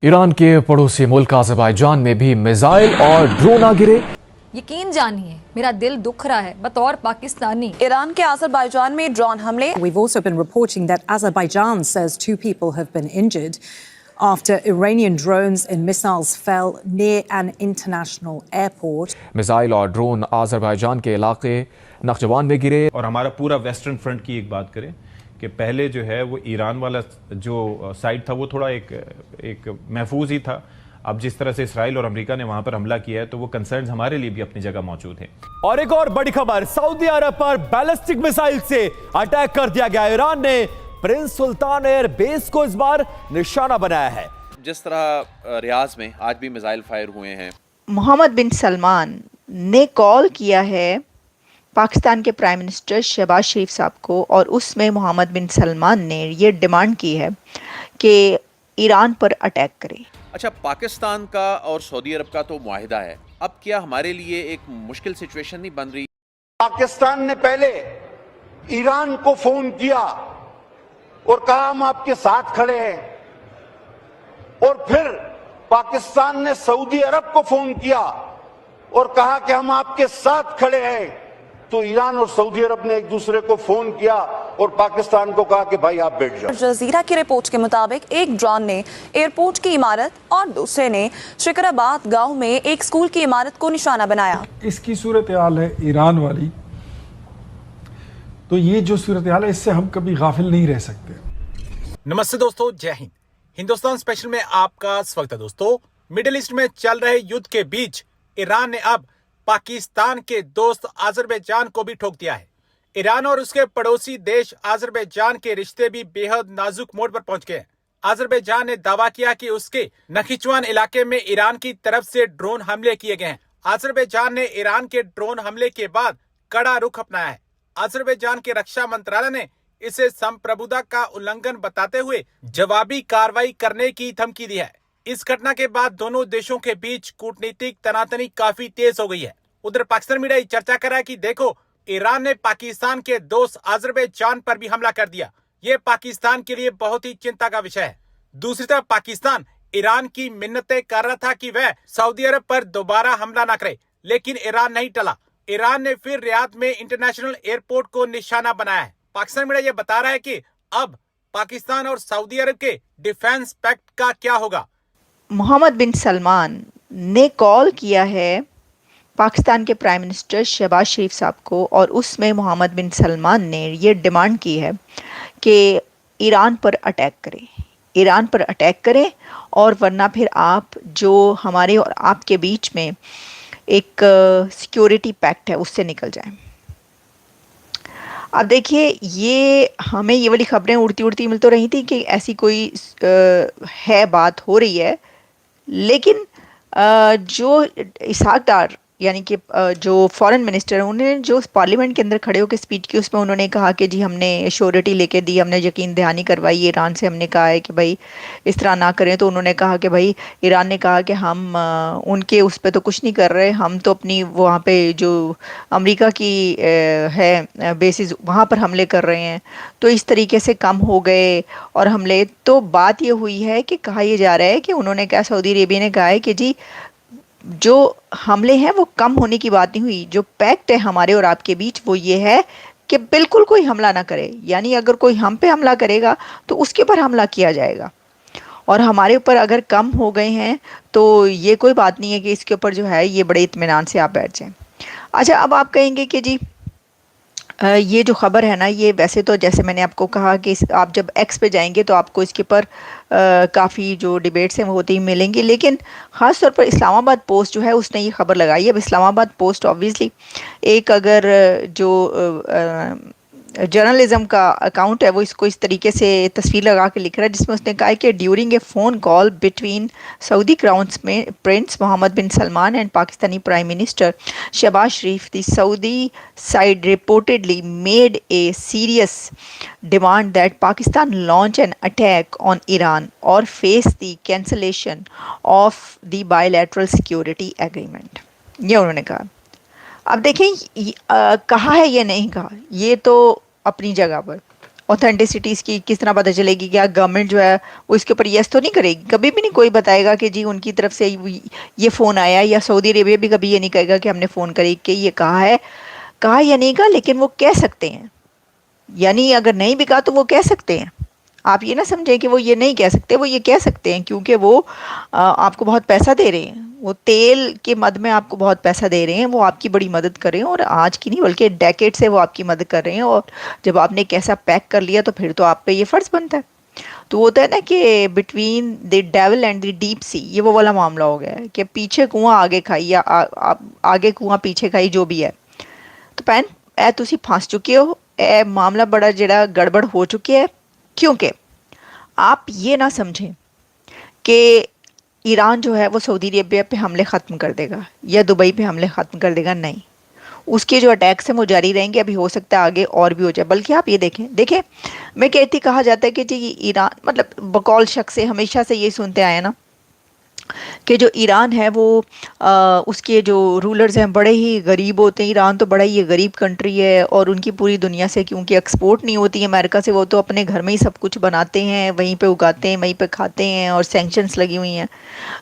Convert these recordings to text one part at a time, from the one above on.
Iran के पड़ोसी मुल्क अज़रबैजान में भी मिसाइल और ड्रोन आ गिरे। यकीन जानिए मेरा दिल दुख रहा है बतौर पाकिस्तानी। ईरान के अज़रबैजान में ड्रोन हमले। We've also been reporting that Azerbaijan says 2 people have been injured after Iranian drones and missiles fell near an international airport. Missile और ड्रोन अज़रबैजान के इलाके नखजवान में गिरे। और हमारा पूरा वेस्टर्न फ्रंट की एक बात करें कि पहले जो है वो ईरान वाला जो साइड था वो थोड़ा एक महफूज ही था। अब जिस तरह से इसराइल और अमेरिका ने वहां पर हमला किया है तो वो कंसर्न्स हमारे लिए भी अपनी जगह मौजूद हैं। और एक और बड़ी खबर, सऊदी अरब पर बैलिस्टिक मिसाइल से अटैक कर दिया गया। ईरान ने प्रिंस सुल्तान एयर बेस को इस बार निशाना बनाया है। जिस तरह रियाज में आज भी मिसाइल फायर हुए हैं। मोहम्मद बिन सलमान ने कॉल किया है पाकिस्तान के प्राइम मिनिस्टर शहबाज शरीफ साहब को, और उसमें मोहम्मद बिन सलमान ने ये डिमांड की है कि ईरान पर अटैक करे। अच्छा, पाकिस्तान का और सऊदी अरब का तो मुआहिदा है, अब क्या हमारे लिए एक मुश्किल सिचुएशन नहीं बन रही? पाकिस्तान ने पहले ईरान को फोन किया और कहा हम आपके साथ खड़े हैं, और फिर पाकिस्तान ने सऊदी अरब को फोन किया और कहा कि हम आपके साथ खड़े हैं। तो ईरान और सऊदी अरब ने एक दूसरे को फोन किया और पाकिस्तान को कहा कि भाई आप बैठ जाओ। जजीरा की रिपोर्ट के मुताबिक एक ड्रोन ने एयरपोर्ट की इमारत और दूसरे ने शिकराबाद गांव में एक स्कूल की इमारत को निशाना बनाया। इसकी सूरत हाल है ईरान वाली, तो ये जो सूरत हाल है इससे हम कभी गाफिल नहीं रह सकते। नमस्ते दोस्तों, जय हिंद। हिंदुस्तान स्पेशल में आपका स्वागत है। दोस्तों, मिडिल ईस्ट में चल रहे युद्ध के बीच ईरान ने अब पाकिस्तान के दोस्त अजरबैजान को भी ठोक दिया है। ईरान और उसके पड़ोसी देश अजरबैजान के रिश्ते भी बेहद नाजुक मोड़ पर पहुंच गए हैं। अजरबैजान ने दावा किया कि उसके नखीचवान इलाके में ईरान की तरफ से ड्रोन हमले किए गए हैं। अजरबैजान ने ईरान के ड्रोन हमले के बाद कड़ा रुख अपनाया है। अजरबैजान के रक्षा मंत्रालय ने इसे संप्रभुता का उल्लंघन बताते हुए जवाबी कार्रवाई करने की धमकी दी है। इस घटना के बाद दोनों देशों के बीच कूटनीतिक तनातनी काफी तेज हो गई है। उधर पाकिस्तान मीडिया चर्चा कर रहा है कि देखो, ईरान ने पाकिस्तान के दोस्त अजरबैजान पर भी हमला कर दिया। ये पाकिस्तान के लिए बहुत ही चिंता का विषय है। दूसरी तरफ पाकिस्तान ईरान की मिन्नतें कर रहा था कि वह सऊदी अरब पर दोबारा हमला न करे, लेकिन ईरान नहीं टला। ईरान ने फिर रियाद में इंटरनेशनल एयरपोर्ट को निशाना बनाया है। पाकिस्तान मीडिया ये बता रहा है कि अब पाकिस्तान और सऊदी अरब के डिफेंस पैक्ट का क्या होगा। मोहम्मद बिन सलमान ने कॉल किया है पाकिस्तान के प्राइम मिनिस्टर शहबाज शरीफ साहब को, और उसमें मोहम्मद बिन सलमान ने ये डिमांड की है कि ईरान पर अटैक करें, ईरान पर अटैक करें, और वरना फिर आप जो हमारे और आपके बीच में एक सिक्योरिटी पैक्ट है उससे निकल जाएं। अब देखिए, ये हमें ये वाली खबरें उड़ती उड़ती मिल तो रही थी कि ऐसी कोई है, बात हो रही है, लेकिन जो इसहाक डार यानी कि जो फॉरेन मिनिस्टर हैं, उन्होंने जो पार्लियामेंट के अंदर खड़े होकर स्पीच की उसमें उन्होंने कहा कि जी हमने श्योरिटी लेके दी, हमने यकीन दहानी करवाई ईरान से, हमने कहा है कि भाई इस तरह ना करें। तो उन्होंने कहा कि भाई ईरान ने कहा कि हम उनके उस पर तो कुछ नहीं कर रहे, हम तो अपनी वहाँ पे जो अमेरिका की है बेसिस वहाँ पर हमले कर रहे हैं। तो इस तरीके से कम हो गए और हमले। तो बात ये हुई है कि कहा यह जा रहा है कि उन्होंने कहा, सऊदी अरेबिया ने कहा है कि जी जो हमले हैं वो कम होने की बात नहीं हुई, जो पैक्ट है हमारे और आपके बीच वो ये है कि बिल्कुल कोई हमला ना करे, यानी अगर कोई हम पे हमला करेगा तो उसके ऊपर हमला किया जाएगा, और हमारे ऊपर अगर कम हो गए हैं तो ये कोई बात नहीं है कि इसके ऊपर जो है ये बड़े इत्मीनान से आप बैठ जाएं। अच्छा, अब आप कहेंगे कि जी ये जो ख़बर है ना, ये वैसे तो जैसे मैंने आपको कहा कि आप जब एक्स पे जाएंगे तो आपको इसके ऊपर काफ़ी जो डिबेट्स हैं वो होती ही मिलेंगी, लेकिन ख़ास तौर पर इस्लामाबाद पोस्ट जो है उसने ये खबर लगाई है। अब इस्लामाबाद पोस्ट ऑब्वियसली एक अगर जो जर्नलिज्म का अकाउंट है वो इसको इस तरीके से तस्वीर लगा के लिख रहा है, जिसमें उसने कहा है कि during a phone call between Saudi crown में prince Mohammed bin Salman and Pakistani prime minister Shehbaz Sharif, the Saudi side reportedly made a serious demand that Pakistan launch an attack on Iran और face the cancellation of the bilateral security agreement. ये उन्होंने कहा। अब देखें, कहा है ये नहीं कहा, ये तो अपनी जगह पर। ऑथेंटिसिटीज़ की किस तरह पता चलेगी? क्या गवर्नमेंट जो है वो इसके ऊपर यस तो नहीं करेगी? कभी भी नहीं कोई बताएगा कि जी उनकी तरफ से ये फ़ोन आया, या सऊदी अरेबिया भी कभी ये नहीं कहेगा कि हमने फ़ोन करी कि ये कहा या नहीं कहा, लेकिन वो कह सकते हैं। यानी अगर नहीं भी कहा तो वो कह सकते हैं। आप ये ना समझें कि वो ये नहीं कह सकते, वो ये कह सकते हैं, क्योंकि वो आपको बहुत पैसा दे रहे हैं। वो तेल के मद में आपको बहुत पैसा दे रहे हैं, वो आपकी बड़ी मदद कर रहे हैं, और आज की नहीं बल्कि डेकेड से वो आपकी मदद कर रहे हैं। और जब आपने कैसा पैक कर लिया तो फिर तो आप पे ये फ़र्ज़ बनता है। तो होता है ना कि between the devil and the deep sea, ये वो वाला मामला हो गया है कि पीछे कुआं आगे खाई, या आगे कुआं पीछे खाई, जो भी है। तो भैन ए तुसी फंस चुके हो, ए मामला बड़ा जड़ा गड़बड़ हो चुकी है। क्योंकि आप ये ना समझें कि ईरान जो है वो सऊदी अरेबिया पे हमले ख़त्म कर देगा या दुबई पे हमले ख़त्म कर देगा, नहीं। उसके जो अटैक्स हैं वो जारी रहेंगे, अभी हो सकता है आगे और भी हो जाए। बल्कि आप ये देखें मैं कहती, कहा जाता है कि जी ईरान, मतलब बकौल शख्स से हमेशा से ये सुनते आए ना कि जो ईरान है वो उसके जो रूलर्स हैं बड़े ही गरीब होते हैं। ईरान तो बड़ा ही गरीब कंट्री है, और उनकी पूरी दुनिया से क्योंकि एक्सपोर्ट नहीं होती है अमेरिका से, वो तो अपने घर में ही सब कुछ बनाते हैं, वहीं पे उगाते हैं, वहीं पे खाते हैं, और सैंक्शंस लगी हुई हैं।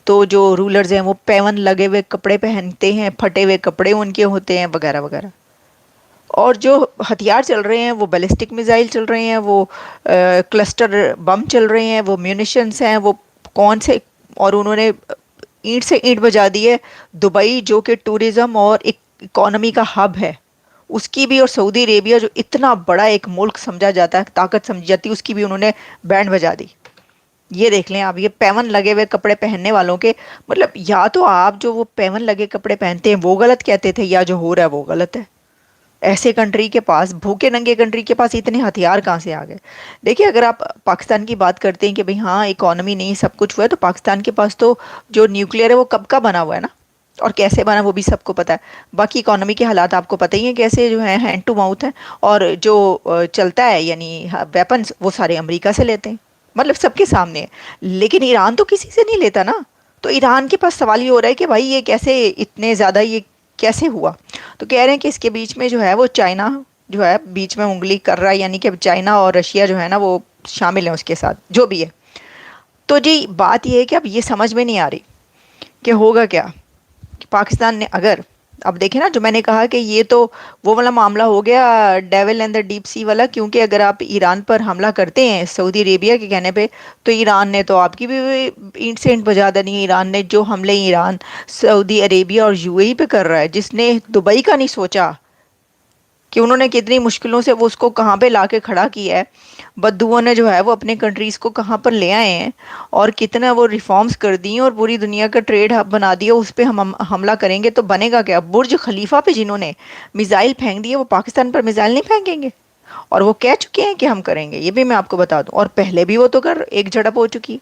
तो जो रूलर्स हैं वो पैवन लगे हुए कपड़े पहनते हैं, फटे हुए कपड़े उनके होते हैं, वगैरह वगैरह। और जो हथियार चल रहे हैं वो बैलिस्टिक मिसाइल चल रहे हैं, वो क्लस्टर बम चल रहे हैं, वो म्यूनिशंस हैं, वो कौन से, और उन्होंने ईंट से ईंट बजा दी है। दुबई जो कि टूरिज़्म और इकोनॉमी का हब है उसकी भी, और सऊदी अरेबिया जो इतना बड़ा एक मुल्क समझा जाता है, ताकत समझी जाती है, उसकी भी उन्होंने बैंड बजा दी। ये देख लें आप, ये पैवन लगे हुए कपड़े पहनने वालों के, मतलब या तो आप जो वो पैवन लगे कपड़े पहनते हैं वो गलत कहते थे, या जो हो रहा है वो गलत है। ऐसे कंट्री के पास, भूखे नंगे कंट्री के पास इतने हथियार कहाँ से आ गए? देखिए, अगर आप पाकिस्तान की बात करते हैं कि भाई हाँ इकोनॉमी नहीं सब कुछ हुआ है, तो पाकिस्तान के पास तो जो न्यूक्लियर है वो कब का बना हुआ है ना, और कैसे बना वो भी सबको पता है। बाकी इकोनॉमी के हालात आपको पता ही है कैसे जो है हैंड टू माउथ है, और जो चलता है यानी वेपन्स वो सारे अमेरिका से लेते हैं, मतलब सबके सामने है। लेकिन ईरान तो किसी से नहीं लेता ना। तो ईरान के पास सवाल ये हो रहा है कि भाई ये कैसे इतने ज़्यादा ये कैसे हुआ? तो कह रहे हैं कि इसके बीच में जो है वो चाइना जो है बीच में उंगली कर रहा है, यानी कि चाइना और रशिया जो है ना वो शामिल हैं उसके साथ, जो भी है। तो जी बात ये है कि अब ये समझ में नहीं आ रही कि होगा क्या कि पाकिस्तान ने अगर, अब देखें ना, जो मैंने कहा कि ये तो वो वाला मामला हो गया devil and the deep sea वाला, क्योंकि अगर आप ईरान पर हमला करते हैं सऊदी अरेबिया के कहने पे, तो ईरान ने तो आपकी भी ईंट से ईंट बजा देनी है। ईरान ने जो हमले ईरान सऊदी अरेबिया और यूएई पे कर रहा है, जिसने दुबई का नहीं सोचा कि उन्होंने कितनी मुश्किलों से वो उसको कहाँ पे ला के खड़ा किया है, बद्दुओं ने जो है वो अपने कंट्रीज़ को कहाँ पर ले आए हैं, और कितना वो रिफॉर्म्स कर दी और पूरी दुनिया का ट्रेड हब बना दिया, उस पर हम हमला करेंगे तो बनेगा क्या? बुर्ज खलीफा पे जिन्होंने मिसाइल फेंक दिए वो पाकिस्तान पर मिसाइल नहीं फेंकेंगे, और वो कह चुके हैं कि हम करेंगे, ये भी मैं आपको बता दूं। और पहले भी वो तो कर एक झड़प हो चुकी।